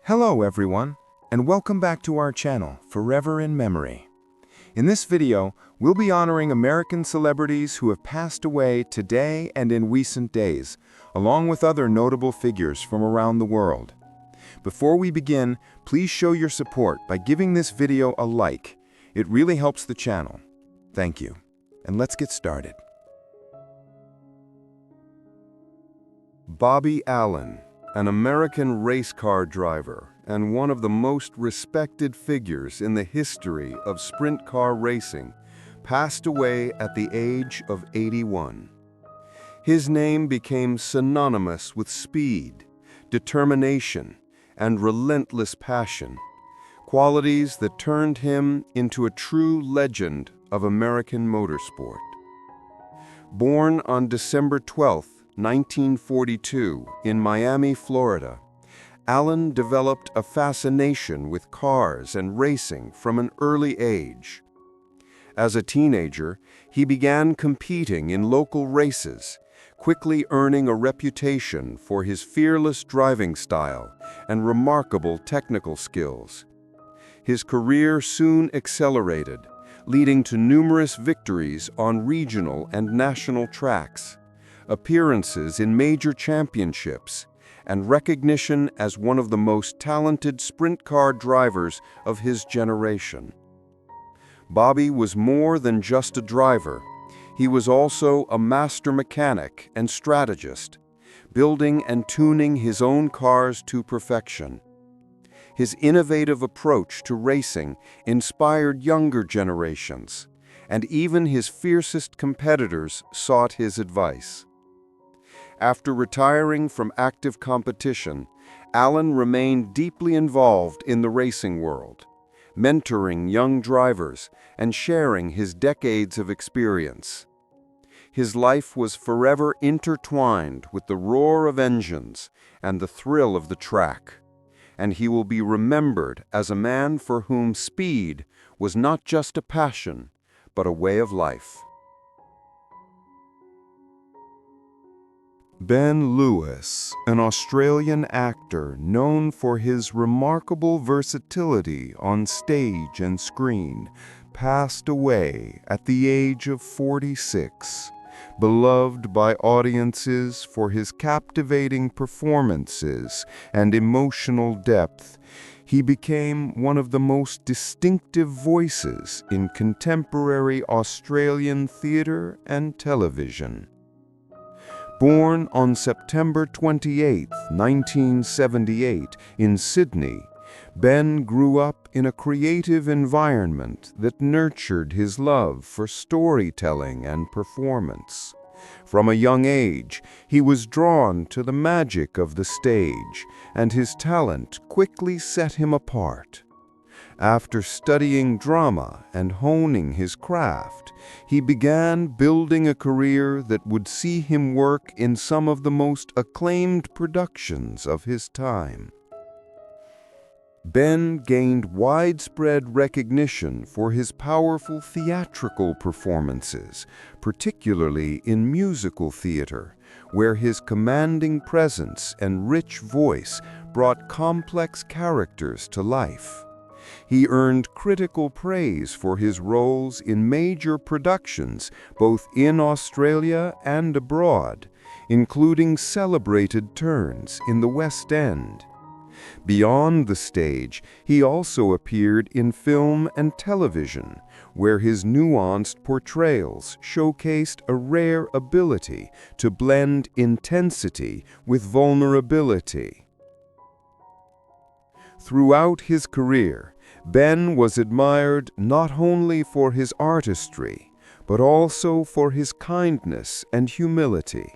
Hello everyone, and welcome back to our channel, Forever in Memory. In this video, we'll be honoring American celebrities who have passed away today and in recent days, along with other notable figures from around the world. Before we begin, please show your support by giving this video a like. It really helps the channel. Thank you. And let's get started. Bobby Allen, an American race car driver and one of the most respected figures in the history of sprint car racing, passed away at the age of 81. His name became synonymous with speed, determination, and relentless passion, qualities that turned him into a true legend of American motorsport. Born on December 12, 1942, in Miami, Florida, Allen developed a fascination with cars and racing from an early age. As a teenager, he began competing in local races, quickly earning a reputation for his fearless driving style and remarkable technical skills. His career soon accelerated, leading to numerous victories on regional and national tracks, appearances in major championships, and recognition as one of the most talented sprint car drivers of his generation. Bobby was more than just a driver. He was also a master mechanic and strategist, building and tuning his own cars to perfection. His innovative approach to racing inspired younger generations, and even his fiercest competitors sought his advice. After retiring from active competition, Allen remained deeply involved in the racing world, mentoring young drivers and sharing his decades of experience. His life was forever intertwined with the roar of engines and the thrill of the track, and he will be remembered as a man for whom speed was not just a passion, but a way of life. Ben Lewis, an Australian actor known for his remarkable versatility on stage and screen, passed away at the age of 46. Beloved by audiences for his captivating performances and emotional depth, he became one of the most distinctive voices in contemporary Australian theatre and television. Born on September 28, 1978, in Sydney, Ben grew up in a creative environment that nurtured his love for storytelling and performance. From a young age, he was drawn to the magic of the stage, and his talent quickly set him apart. After studying drama and honing his craft, he began building a career that would see him work in some of the most acclaimed productions of his time. Ben gained widespread recognition for his powerful theatrical performances, particularly in musical theater, where his commanding presence and rich voice brought complex characters to life. He earned critical praise for his roles in major productions, both in Australia and abroad, including celebrated turns in the West End. Beyond the stage, he also appeared in film and television, where his nuanced portrayals showcased a rare ability to blend intensity with vulnerability. Throughout his career, Ben was admired not only for his artistry, but also for his kindness and humility.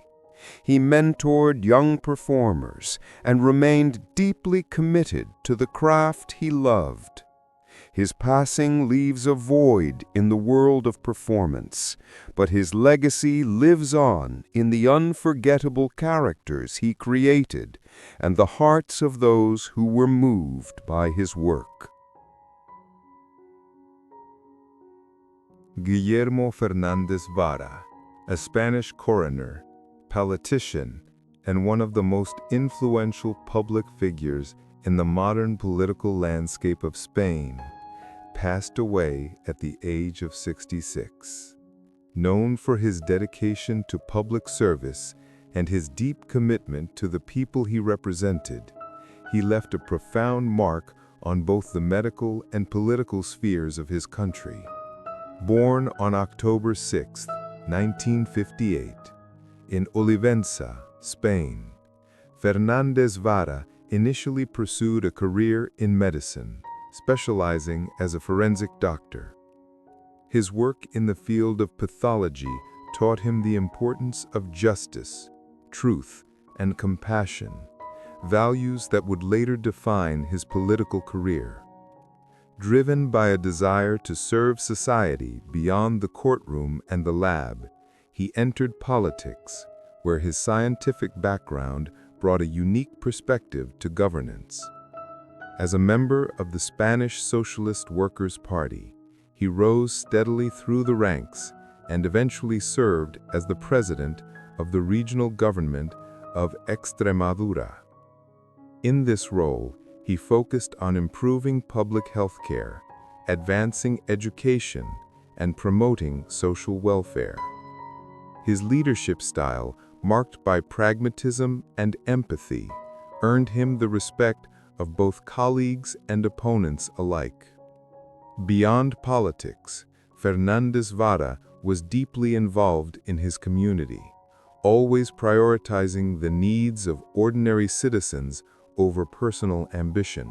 He mentored young performers and remained deeply committed to the craft he loved. His passing leaves a void in the world of performance, but his legacy lives on in the unforgettable characters he created and the hearts of those who were moved by his work. Guillermo Fernández Vara, a Spanish coroner, politician, and one of the most influential public figures in the modern political landscape of Spain, passed away at the age of 66. Known for his dedication to public service and his deep commitment to the people he represented, he left a profound mark on both the medical and political spheres of his country. Born on October 6, 1958, in Olivenza, Spain, Fernández Vara initially pursued a career in medicine, specializing as a forensic doctor. His work in the field of pathology taught him the importance of justice, truth, and compassion, values that would later define his political career. Driven by a desire to serve society beyond the courtroom and the lab, he entered politics, where his scientific background brought a unique perspective to governance. As a member of the Spanish Socialist Workers' Party, he rose steadily through the ranks and eventually served as the president of the regional government of Extremadura. In this role, he focused on improving public health care, advancing education, and promoting social welfare. His leadership style, marked by pragmatism and empathy, earned him the respect of both colleagues and opponents alike. Beyond politics, Fernández Vara was deeply involved in his community, always prioritizing the needs of ordinary citizens over personal ambition.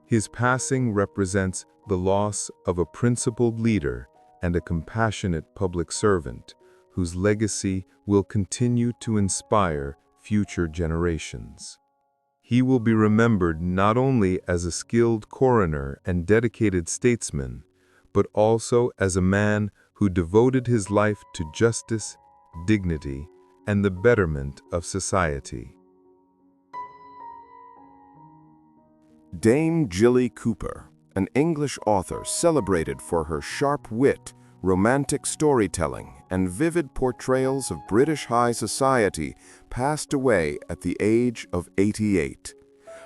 His passing represents the loss of a principled leader and a compassionate public servant, whose legacy will continue to inspire future generations. He will be remembered not only as a skilled coroner and dedicated statesman, but also as a man who devoted his life to justice, dignity, and the betterment of society. Dame Jilly Cooper, an English author celebrated for her sharp wit, romantic storytelling, and vivid portrayals of British high society, passed away at the age of 88.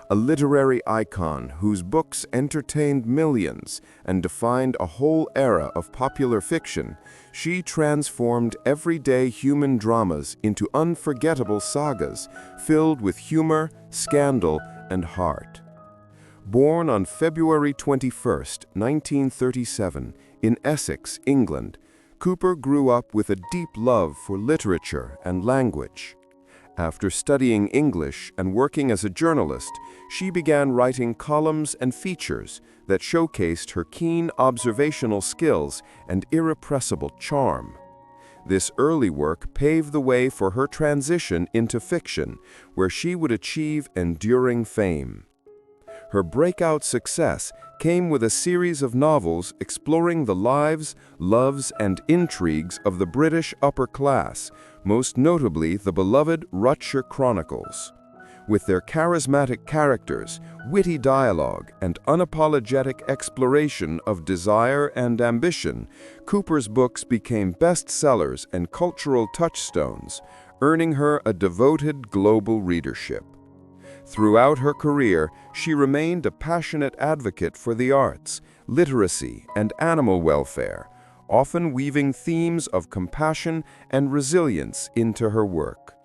A literary icon whose books entertained millions and defined a whole era of popular fiction, she transformed everyday human dramas into unforgettable sagas filled with humor, scandal, and heart. Born on February 21, 1937, in Essex, England, Cooper grew up with a deep love for literature and language. After studying English and working as a journalist, she began writing columns and features that showcased her keen observational skills and irrepressible charm. This early work paved the way for her transition into fiction, where she would achieve enduring fame. Her breakout success came with a series of novels exploring the lives, loves, and intrigues of the British upper class, most notably the beloved Rutshire Chronicles. With their charismatic characters, witty dialogue, and unapologetic exploration of desire and ambition, Cooper's books became bestsellers and cultural touchstones, earning her a devoted global readership. Throughout her career, she remained a passionate advocate for the arts, literacy, and animal welfare, often weaving themes of compassion and resilience into her work.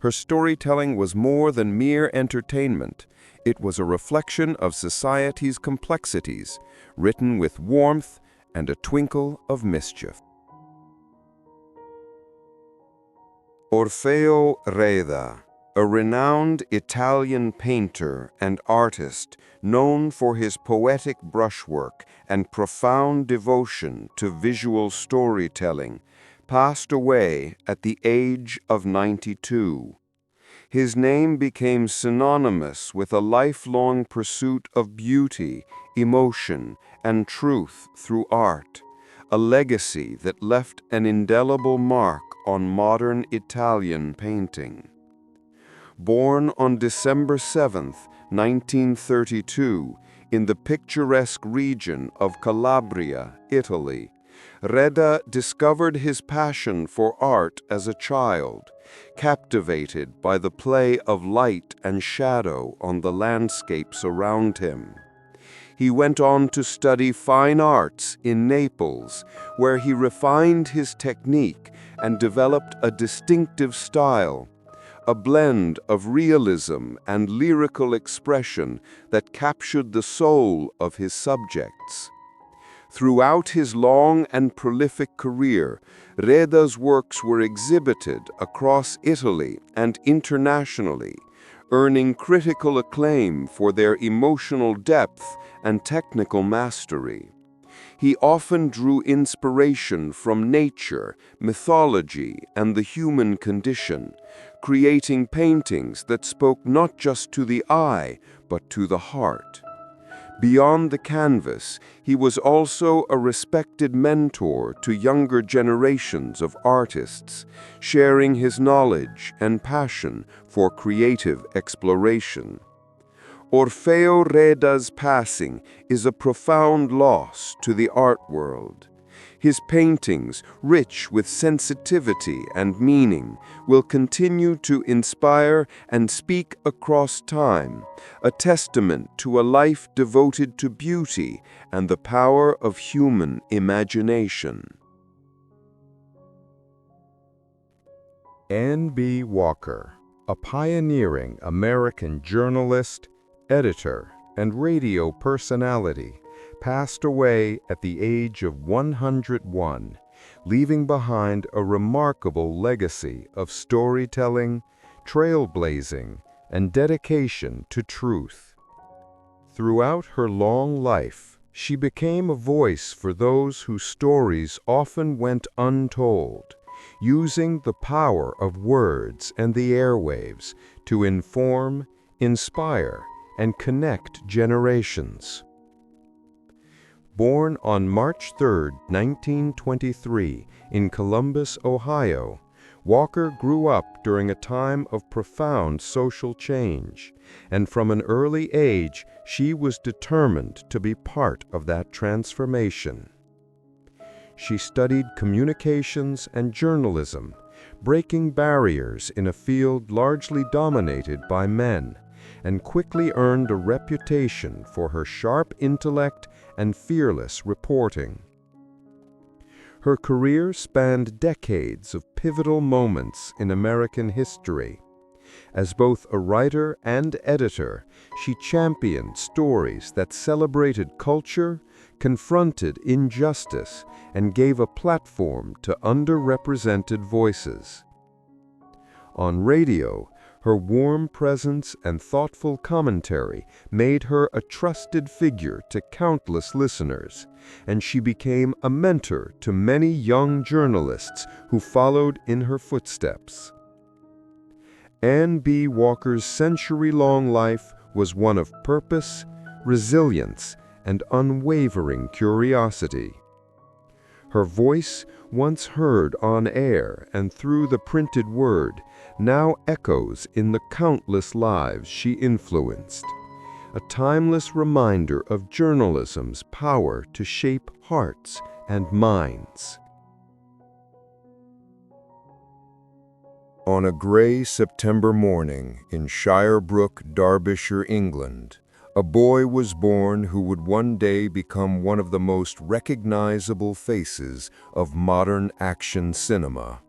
Her storytelling was more than mere entertainment. It was a reflection of society's complexities, written with warmth and a twinkle of mischief. Orfeo Reda, a renowned Italian painter and artist known for his poetic brushwork and profound devotion to visual storytelling, passed away at the age of 92. His name became synonymous with a lifelong pursuit of beauty, emotion, and truth through art, a legacy that left an indelible mark on modern Italian painting. Born on December 7, 1932, in the picturesque region of Calabria, Italy, Reda discovered his passion for art as a child, captivated by the play of light and shadow on the landscapes around him. He went on to study fine arts in Naples, where he refined his technique and developed a distinctive style, a blend of realism and lyrical expression that captured the soul of his subjects. Throughout his long and prolific career, Reda's works were exhibited across Italy and internationally, earning critical acclaim for their emotional depth and technical mastery. He often drew inspiration from nature, mythology, and the human condition, creating paintings that spoke not just to the eye, but to the heart. Beyond the canvas, he was also a respected mentor to younger generations of artists, sharing his knowledge and passion for creative exploration. Orfeo Reda's passing is a profound loss to the art world. His paintings, rich with sensitivity and meaning, will continue to inspire and speak across time, a testament to a life devoted to beauty and the power of human imagination. Anne B. Walker, a pioneering American journalist, editor, and radio personality, passed away at the age of 101, leaving behind a remarkable legacy of storytelling, trailblazing, and dedication to truth. Throughout her long life, she became a voice for those whose stories often went untold, using the power of words and the airwaves to inform, inspire, and connect generations. Born on March 3, 1923, in Columbus, Ohio, Walker grew up during a time of profound social change, and from an early age she was determined to be part of that transformation. She studied communications and journalism, breaking barriers in a field largely dominated by men, and quickly earned a reputation for her sharp intellect and fearless reporting. Her career spanned decades of pivotal moments in American history. As both a writer and editor, she championed stories that celebrated culture, confronted injustice, and gave a platform to underrepresented voices. On radio, her warm presence and thoughtful commentary made her a trusted figure to countless listeners, and she became a mentor to many young journalists who followed in her footsteps. Anne B. Walker's century-long life was one of purpose, resilience, and unwavering curiosity. Her voice, once heard on air and through the printed word, now echoes in the countless lives she influenced, a timeless reminder of journalism's power to shape hearts and minds. On a gray September morning in Shirebrook, Derbyshire, England, a boy was born who would one day become one of the most recognizable faces of modern action cinema.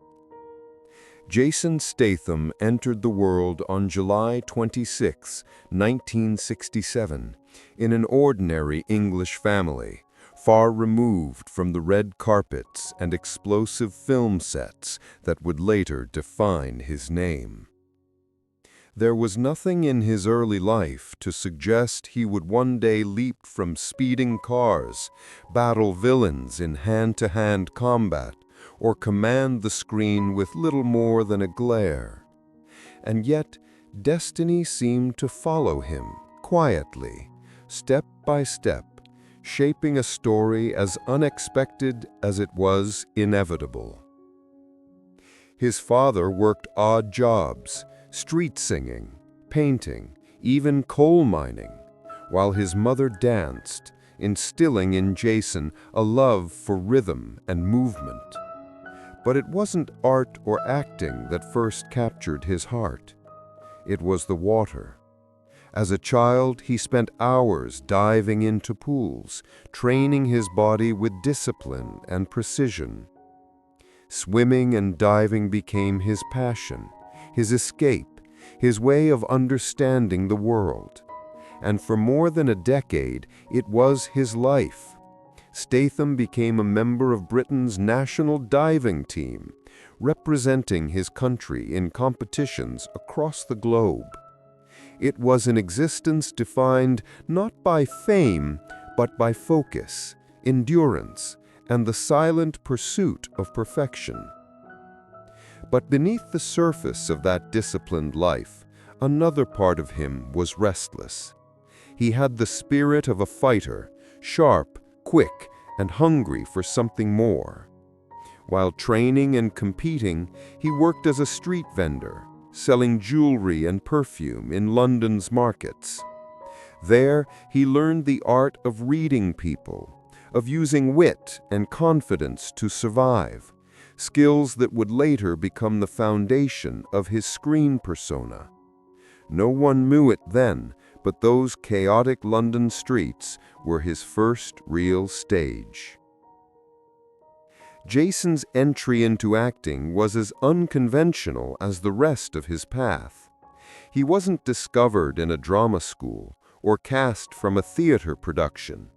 Jason Statham entered the world on July 26, 1967, in an ordinary English family, far removed from the red carpets and explosive film sets that would later define his name. There was nothing in his early life to suggest he would one day leap from speeding cars, battle villains in hand-to-hand combat, or command the screen with little more than a glare. And yet, destiny seemed to follow him, quietly, step by step, shaping a story as unexpected as it was inevitable. His father worked odd jobs, street singing, painting, even coal mining, while his mother danced, instilling in Jason a love for rhythm and movement. But it wasn't art or acting that first captured his heart. It was the water. As a child, he spent hours diving into pools, training his body with discipline and precision. Swimming and diving became his passion, his escape, his way of understanding the world. And for more than a decade, it was his life. Statham became a member of Britain's national diving team, representing his country in competitions across the globe. It was an existence defined not by fame, but by focus, endurance, and the silent pursuit of perfection. But beneath the surface of that disciplined life, another part of him was restless. He had the spirit of a fighter, sharp, quick, and hungry for something more. While training and competing, he worked as a street vendor, selling jewelry and perfume in London's markets. There, he learned the art of reading people, of using wit and confidence to survive, skills that would later become the foundation of his screen persona. No one knew it then, but those chaotic London streets were his first real stage. Jason's entry into acting was as unconventional as the rest of his path. He wasn't discovered in a drama school or cast from a theater production.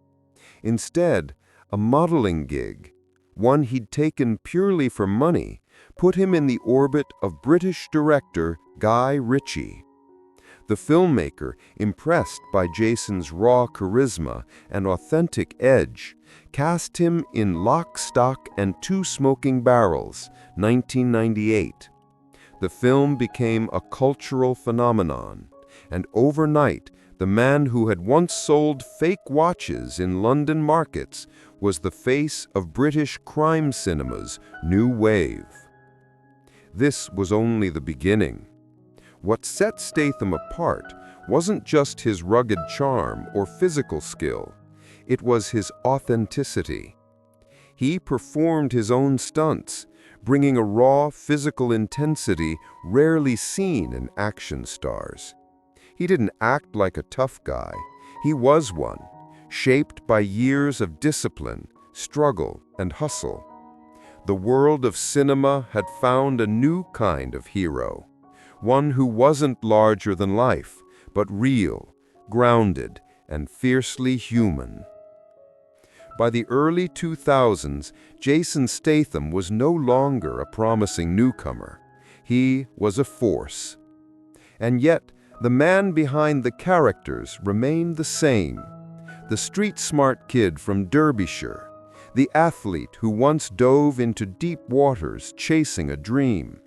Instead, a modeling gig, one he'd taken purely for money, put him in the orbit of British director Guy Ritchie. The filmmaker, impressed by Jason's raw charisma and authentic edge, cast him in Lock, Stock, and Two Smoking Barrels, 1998. The film became a cultural phenomenon, and overnight, the man who had once sold fake watches in London markets was the face of British crime cinema's new wave. This was only the beginning. What set Statham apart wasn't just his rugged charm or physical skill, it was his authenticity. He performed his own stunts, bringing a raw physical intensity rarely seen in action stars. He didn't act like a tough guy, he was one, shaped by years of discipline, struggle, and hustle. The world of cinema had found a new kind of hero. One who wasn't larger than life, but real, grounded, and fiercely human. By the early 2000s, Jason Statham was no longer a promising newcomer. He was a force. And yet, the man behind the characters remained the same. The street-smart kid from Derbyshire, the athlete who once dove into deep waters chasing a dream.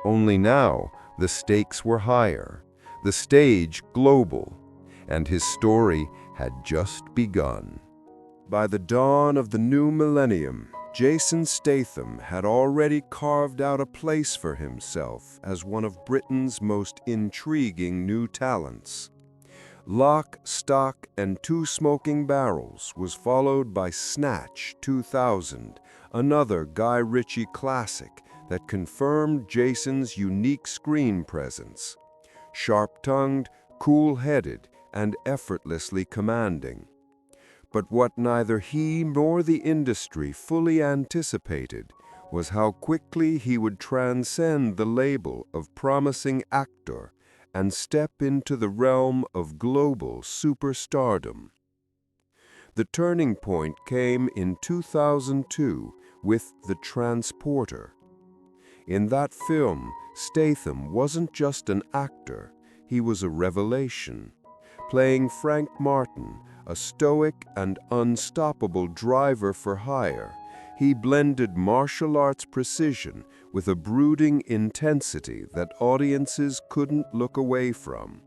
Only now, the stakes were higher, the stage global, and his story had just begun. By the dawn of the new millennium, Jason Statham had already carved out a place for himself as one of Britain's most intriguing new talents. Lock, Stock, and Two Smoking Barrels was followed by Snatch 2000, another Guy Ritchie classic that confirmed Jason's unique screen presence. Sharp-tongued, cool-headed, and effortlessly commanding. But what neither he nor the industry fully anticipated was how quickly he would transcend the label of promising actor and step into the realm of global superstardom. The turning point came in 2002 with The Transporter. In that film, Statham wasn't just an actor, he was a revelation. Playing Frank Martin, a stoic and unstoppable driver for hire, he blended martial arts precision with a brooding intensity that audiences couldn't look away from.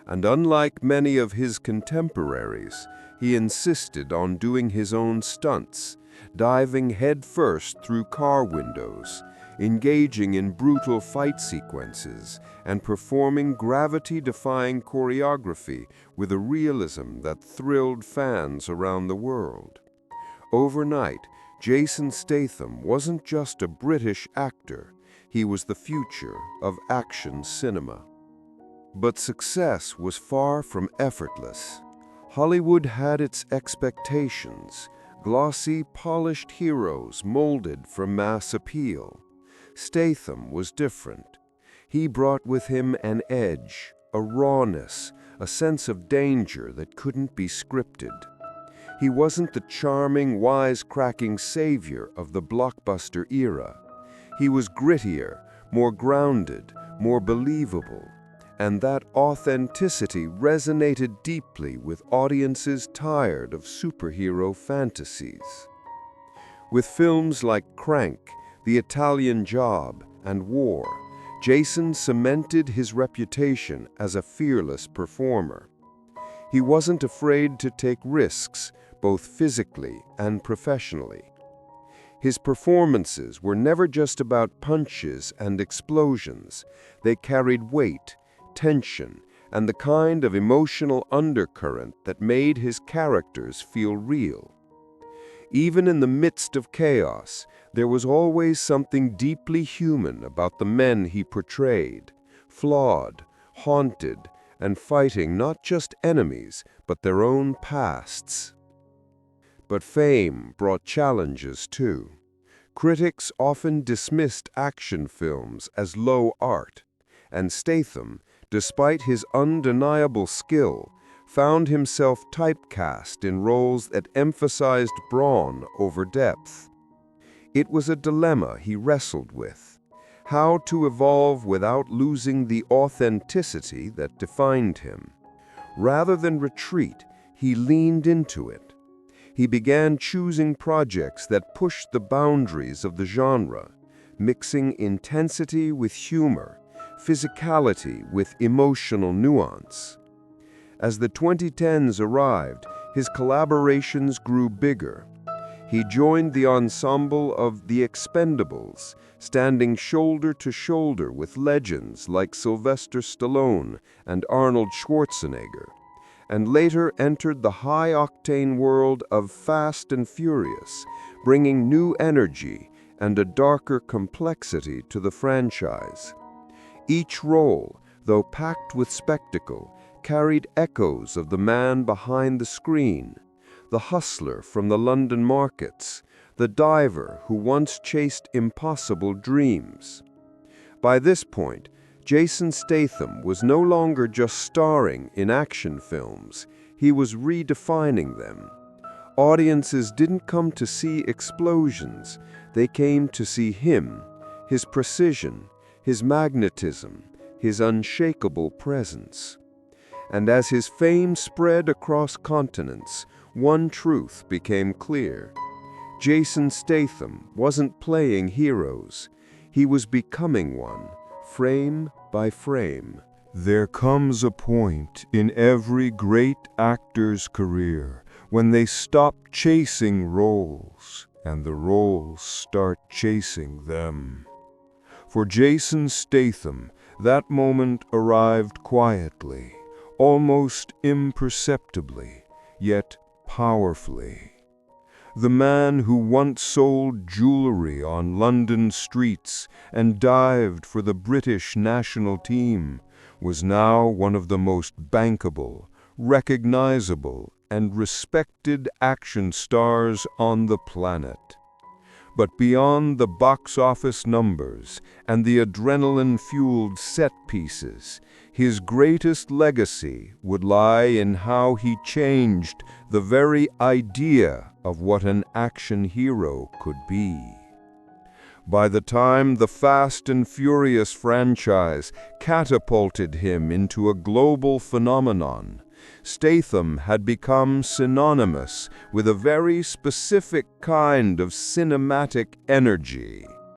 And unlike many of his contemporaries, he insisted on doing his own stunts, diving headfirst through car windows, engaging in brutal fight sequences and performing gravity-defying choreography with a realism that thrilled fans around the world. Overnight, Jason Statham wasn't just a British actor, he was the future of action cinema. But success was far from effortless. Hollywood had its expectations, glossy, polished heroes molded for mass appeal. Statham was different. He brought with him an edge, a rawness, a sense of danger that couldn't be scripted. He wasn't the charming, wisecracking savior of the blockbuster era. He was grittier, more grounded, more believable, and that authenticity resonated deeply with audiences tired of superhero fantasies. With films like Crank, The Italian Job, and War, Jason cemented his reputation as a fearless performer. He wasn't afraid to take risks, both physically and professionally. His performances were never just about punches and explosions. They carried weight, tension, and the kind of emotional undercurrent that made his characters feel real. Even in the midst of chaos, there was always something deeply human about the men he portrayed, flawed, haunted, and fighting not just enemies, but their own pasts. But fame brought challenges too. Critics often dismissed action films as low art, and Statham, despite his undeniable skill, found himself typecast in roles that emphasized brawn over depth. It was a dilemma he wrestled with: how to evolve without losing the authenticity that defined him. Rather than retreat, he leaned into it. He began choosing projects that pushed the boundaries of the genre, mixing intensity with humor, physicality with emotional nuance. As the 2010s arrived, his collaborations grew bigger. He joined the ensemble of The Expendables, standing shoulder to shoulder with legends like Sylvester Stallone and Arnold Schwarzenegger, and later entered the high-octane world of Fast and Furious, bringing new energy and a darker complexity to the franchise. Each role, though packed with spectacle, carried echoes of the man behind the screen, the hustler from the London markets, the diver who once chased impossible dreams. By this point, Jason Statham was no longer just starring in action films, he was redefining them. Audiences didn't come to see explosions, they came to see him, his precision, his magnetism, his unshakable presence. And as his fame spread across continents, one truth became clear. Jason Statham wasn't playing heroes, he was becoming one, frame by frame. There comes a point in every great actor's career when they stop chasing roles and the roles start chasing them. For Jason Statham, that moment arrived quietly, almost imperceptibly, yet powerfully. The man who once sold jewelry on London streets and dived for the British national team was now one of the most bankable, recognizable, and respected action stars on the planet. But beyond the box office numbers and the adrenaline-fueled set pieces, his greatest legacy would lie in how he changed the very idea of what an action hero could be. By the time the Fast and Furious franchise catapulted him into a global phenomenon, Statham had become synonymous with a very specific kind of cinematic energy.